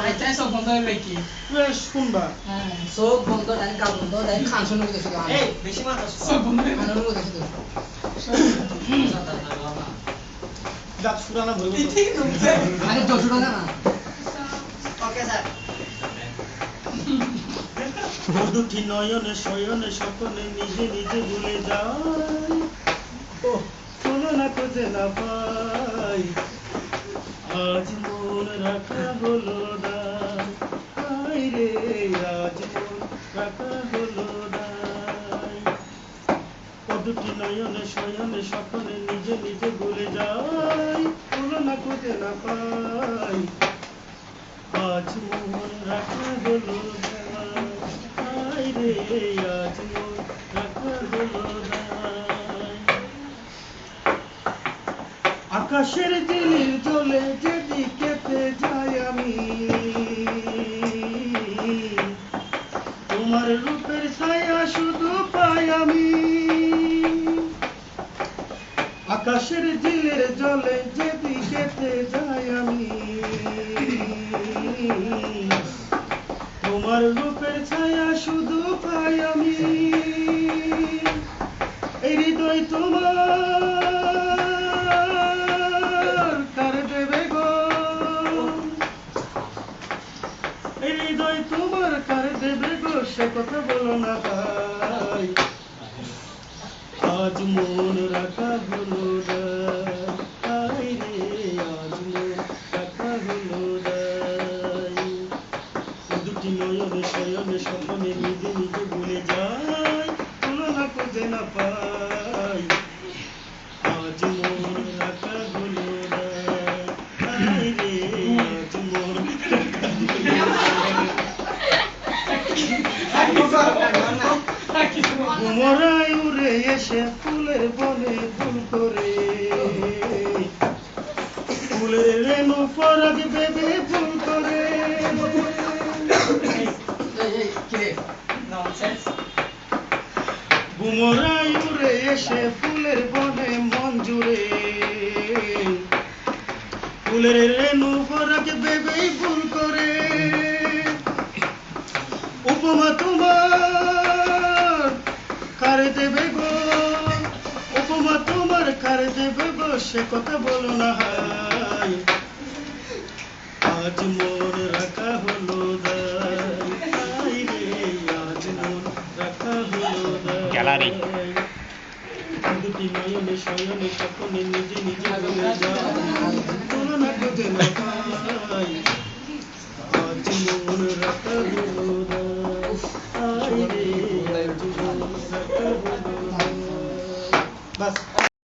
আচ্ছা সব বন্ধ হইলে কি শুনবা চোখ বন্ধ নাই কাল বন্ধ নাই খান শুনে গেছে এই বেশি মাথা সব বন্ধ হইলে খান শুনে গেছে দাঁত ফুরানা ভরে বলতো ঠিক আছে আরে জোশুটা না ওকে স্যার দুটি নয়নে শয়নে স্বপ্নে নিজে নিজে ভুলে যাই ও শোনো না খুঁজে না পাই আজ মন রাখা হলো না আই রে আজ মন রাখা হলো না ও দুটি নয়নে শয়নে স্বপ্নে নিজে নিজে ভুলে যাই শোনো না খুঁজে না পাই আজ মন রাখা হলো না আই রে আজ মন রাখা হলো না আকাশের দিনের জলে যেদিকেতে যাই আমি তোমার রূপের ছায়া শুধু পাই আমি আকাশের দিলের জলে যেদিকেতে যাই আমি তোমার রূপের ছায়া শুধু পাই আমি এই হৃদয় তোমার কার দেবে গো এই হৃদয় তোমার কার দেবে গো সে কথা বলো না ভাই আজ মন রাখা হলো না আই রে আজ মন রাখা হলো না দুটি নয়নে শয়নে স্বপ্নে নিজে নিজে ভুলে যাই তুলনা খুঁজে না পাই আজ মন রাখা হলো না আই রে আজ মন ঘুমরায় উড়ে এসে ফুলের বনে ভুল করে ফুলের রেণু পরাগ বেবে ভুল করে ননসেন্স ঘুমরায় উড়ে এসে ফুলের বনে মন জুড়ে ফুলের রেণু পরাগ বেবে ভুল করে উপমা তোমার কার দেবে গো উপমা তোমার কার দেবে গো সে কথা বলো না হাই আজ মন রাখা হলো দাই রে আজ মন রাখা হলো গ্যালারি দুটি নয়নে শয়নে স্বপ্নে নিজে নিজে ভুলে যাই তুলনা খুঁজে না পাই আজ মন রাখা হলো আই রে আজ মন রাখা হলো বাস